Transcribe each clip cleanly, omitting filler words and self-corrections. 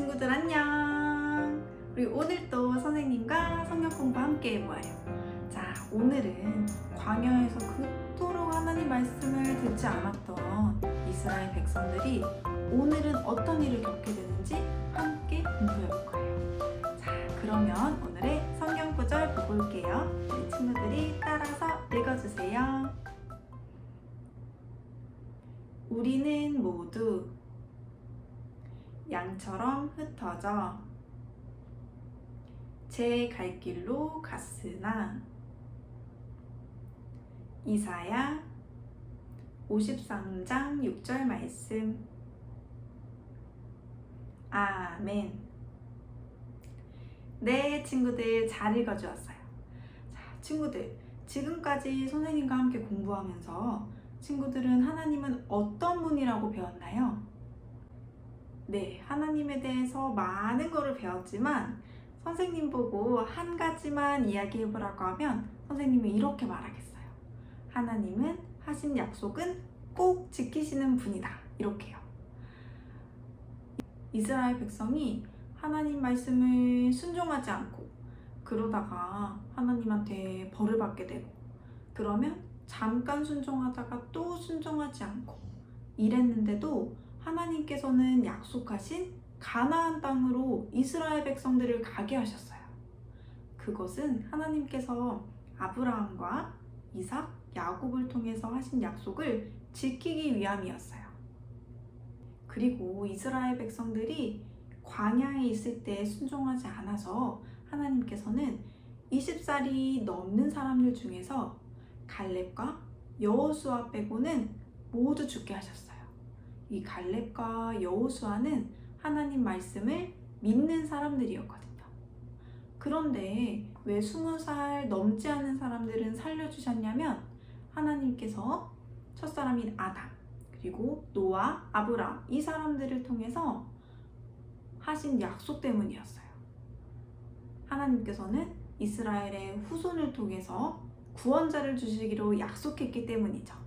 친구들 안녕! 우리 오늘 또 선생님과 성경 공부 함께 해보아요. 자, 오늘은 광야에서 그토록 하나님 말씀을 듣지 않았던 이스라엘 백성들이 오늘은 어떤 일을 겪게 되는지 함께 공부해 볼 거예요. 자, 그러면 오늘의 성경 구절 보고 올게요. 우리 친구들이 따라서 읽어주세요. 우리는 모두 양처럼 흩어져 제 갈 길로 갔으나 이사야 53장 6절 말씀. 아멘. 네, 친구들 잘 읽어주었어요. 자, 친구들 지금까지 선생님과 함께 공부하면서 친구들은 하나님은 어떤 분이라고 배웠나요? 네, 하나님에 대해서 많은 거를 배웠지만 선생님 보고 한 가지만 이야기해보라고 하면 선생님이 이렇게 말하겠어요. 하나님은 하신 약속은 꼭 지키시는 분이다. 이렇게요. 이스라엘 백성이 하나님 말씀을 순종하지 않고 그러다가 하나님한테 벌을 받게 되고 그러면 잠깐 순종하다가 또 순종하지 않고 이랬는데도 하나님께서는 약속하신 가나안 땅으로 이스라엘 백성들을 가게 하셨어요. 그것은 하나님께서 아브라함과 이삭, 야곱을 통해서 하신 약속을 지키기 위함이었어요. 그리고 이스라엘 백성들이 광야에 있을 때 순종하지 않아서 하나님께서는 20살이 넘는 사람들 중에서 갈렙과 여호수아 빼고는 모두 죽게 하셨어요. 이 갈렙과 여호수아는 하나님 말씀을 믿는 사람들이었거든요. 그런데 왜 20살 넘지 않은 사람들은 살려주셨냐면 하나님께서 첫사람인 아담, 그리고 노아, 아브라함 이 사람들을 통해서 하신 약속 때문이었어요. 하나님께서는 이스라엘의 후손을 통해서 구원자를 주시기로 약속했기 때문이죠.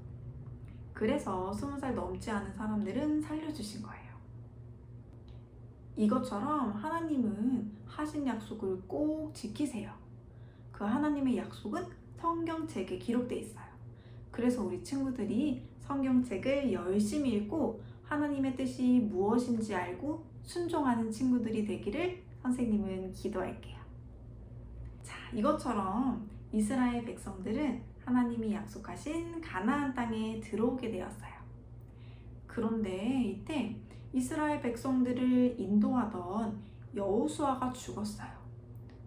그래서 20살 넘지 않은 사람들은 살려주신 거예요. 이것처럼 하나님은 하신 약속을 꼭 지키세요. 그 하나님의 약속은 성경책에 기록되어 있어요. 그래서 우리 친구들이 성경책을 열심히 읽고 하나님의 뜻이 무엇인지 알고 순종하는 친구들이 되기를 선생님은 기도할게요. 자, 이것처럼 이스라엘 백성들은 하나님이 약속하신 가나안 땅에 들어오게 되었어요. 그런데 이때 이스라엘 백성들을 인도하던 여호수아가 죽었어요.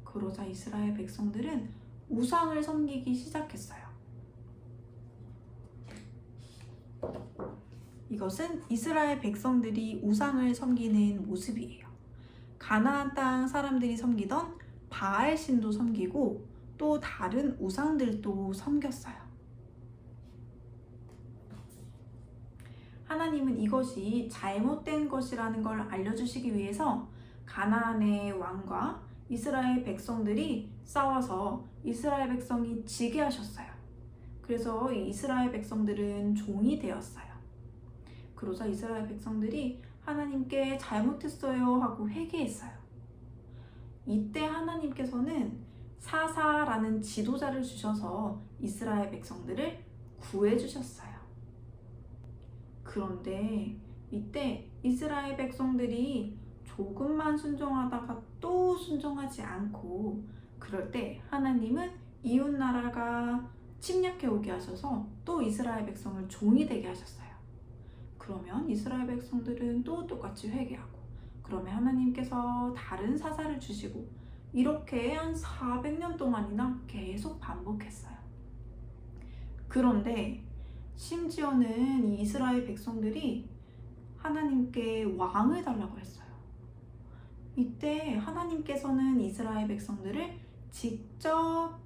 그러자 이스라엘 백성들은 우상을 섬기기 시작했어요. 이것은 이스라엘 백성들이 우상을 섬기는 모습이에요. 가나안 땅 사람들이 섬기던 바알 신도 섬기고 또 다른 우상들도 섬겼어요. 하나님은 이것이 잘못된 것이라는 걸 알려주시기 위해서 가나안의 왕과 이스라엘 백성들이 싸워서 이스라엘 백성이 지게 하셨어요. 그래서 이스라엘 백성들은 종이 되었어요. 그러자 이스라엘 백성들이 하나님께 잘못했어요 하고 회개했어요. 이때 하나님께서는 사사라는 지도자를 주셔서 이스라엘 백성들을 구해주셨어요. 그런데 이때 이스라엘 백성들이 조금만 순종하다가 또 순종하지 않고 그럴 때 하나님은 이웃나라가 침략해 오게 하셔서 또 이스라엘 백성을 종이 되게 하셨어요. 그러면 이스라엘 백성들은 또 똑같이 회개하고 그러면 하나님께서 다른 사사를 주시고 이렇게 한 400년 동안이나 계속 반복했어요. 그런데 심지어는 이 이스라엘 백성들이 하나님께 왕을 달라고 했어요. 이때 하나님께서는 이스라엘 백성들을 직접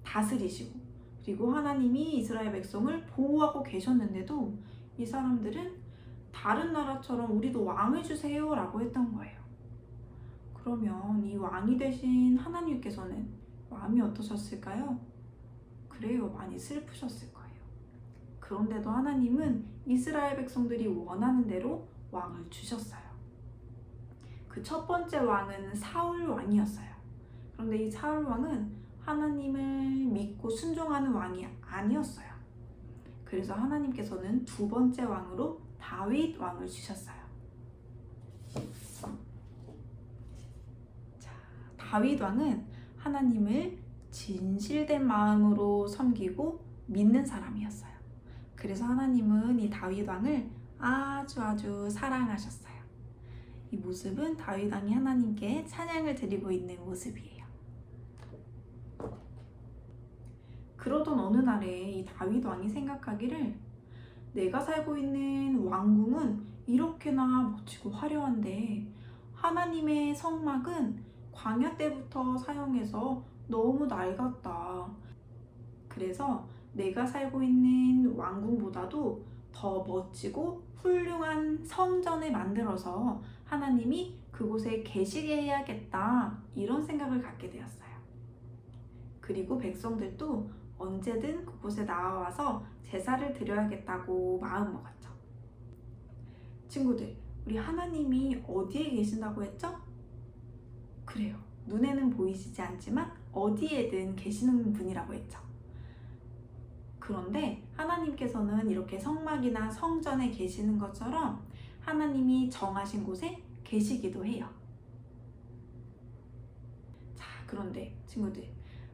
다스리시고 그리고 하나님이 이스라엘 백성을 보호하고 계셨는데도 이 사람들은 다른 나라처럼 우리도 왕을 주세요 라고 했던 거예요. 그러면 이 왕이 되신 하나님께서는 마음이 어떠셨을까요? 그래요, 많이 슬프셨을 거예요. 그런데도 하나님은 이스라엘 백성들이 원하는 대로 왕을 주셨어요. 그 첫 번째 왕은 사울 왕이었어요. 그런데 이 사울 왕은 하나님을 믿고 순종하는 왕이 아니었어요. 그래서 하나님께서는 두 번째 왕으로 다윗 왕을 주셨어요. 자, 다윗 왕은 하나님을 진실된 마음으로 섬기고 믿는 사람이었어요. 그래서 하나님은 이 다윗 왕을 아주 사랑하셨어요. 이 모습은 다윗 왕이 하나님께 찬양을 드리고 있는 모습이에요. 그러던 어느 날에 이 다윗 왕이 생각하기를 내가 살고 있는 왕궁은 이렇게나 멋지고 화려한데 하나님의 성막은 광야 때부터 사용해서 너무 낡았다. 그래서 내가 살고 있는 왕궁보다도 더 멋지고 훌륭한 성전을 만들어서 하나님이 그곳에 계시게 해야겠다. 이런 생각을 갖게 되었어요. 그리고 백성들도 언제든 그곳에 나와서 제사를 드려야겠다고 마음먹었죠. 친구들, 우리 하나님이 어디에 계신다고 했죠? 그래요. 눈에는 보이시지 않지만 어디에든 계시는 분이라고 했죠. 그런데 하나님께서는 이렇게 성막이나 성전에 계시는 것처럼 하나님이 정하신 곳에 계시기도 해요. 자, 그런데 친구들,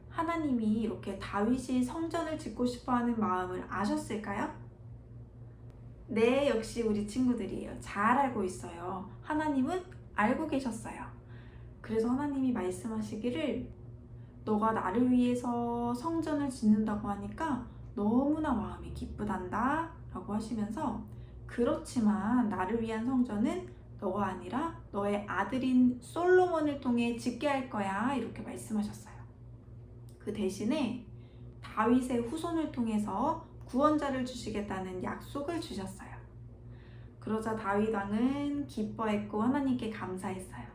하나님이 이렇게 다윗이 성전을 짓고 싶어하는 마음을 아셨을까요? 네, 역시 우리 친구들이에요. 잘 알고 있어요. 하나님은 알고 계셨어요. 그래서 하나님이 말씀하시기를 너가 나를 위해서 성전을 짓는다고 하니까 너무나 마음이 기쁘단다 라고 하시면서 그렇지만 나를 위한 성전은 너가 아니라 너의 아들인 솔로몬을 통해 짓게 할 거야 이렇게 말씀하셨어요. 그 대신에 다윗의 후손을 통해서 구원자를 주시겠다는 약속을 주셨어요. 그러자 다윗 왕은 기뻐했고 하나님께 감사했어요.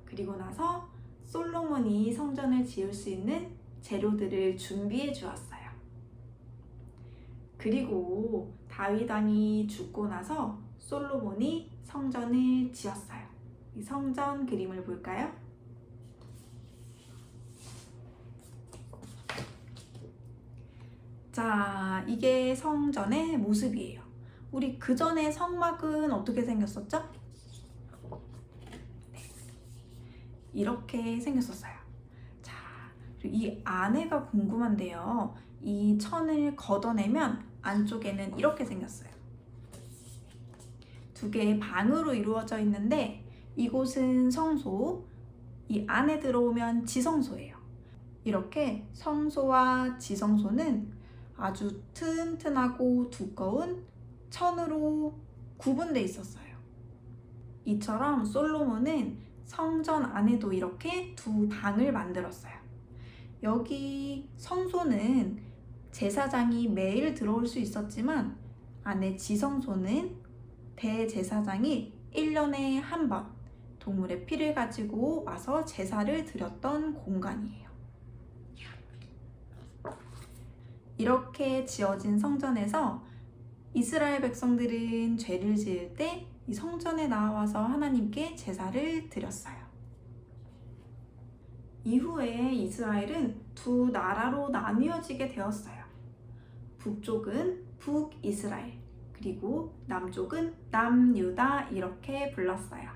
그리고 나서 솔로몬이 성전을 지을 수 있는 재료들을 준비해 주었어요. 그리고 다윗 왕이 죽고 나서 솔로몬이 성전을 지었어요. 이 성전 그림을 볼까요? 자, 이게 성전의 모습이에요. 우리 그 전에 성막은 어떻게 생겼었죠? 네. 이렇게 생겼었어요. 자, 이 안에가 궁금한데요. 이 천을 걷어내면 안쪽에는 이렇게 생겼어요. 두 개의 방으로 이루어져 있는데 이곳은 성소, 이 안에 들어오면 지성소예요. 이렇게 성소와 지성소는 아주 튼튼하고 두꺼운 천으로 구분되어 있었어요. 이처럼 솔로몬은 성전 안에도 이렇게 두 방을 만들었어요. 여기 성소는 제사장이 매일 들어올 수 있었지만 안에 지성소는 대제사장이 1년에 한 번 동물의 피를 가지고 와서 제사를 드렸던 공간이에요. 이렇게 지어진 성전에서 이스라엘 백성들은 죄를 지을 때 이 성전에 나와서 하나님께 제사를 드렸어요. 이후에 이스라엘은 두 나라로 나뉘어지게 되었어요. 북쪽은 북이스라엘, 그리고 남쪽은 남유다 이렇게 불렀어요.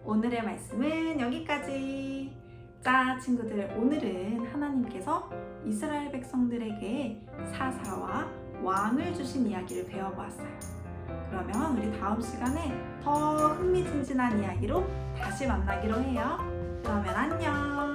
오늘의 말씀은 여기까지. 자, 친구들, 오늘은 하나님께서 이스라엘 백성들에게 사사와 왕을 주신 이야기를 배워보았어요. 그러면 우리 다음 시간에 더 흥미진진한 이야기로 다시 만나기로 해요. 그러면 안녕.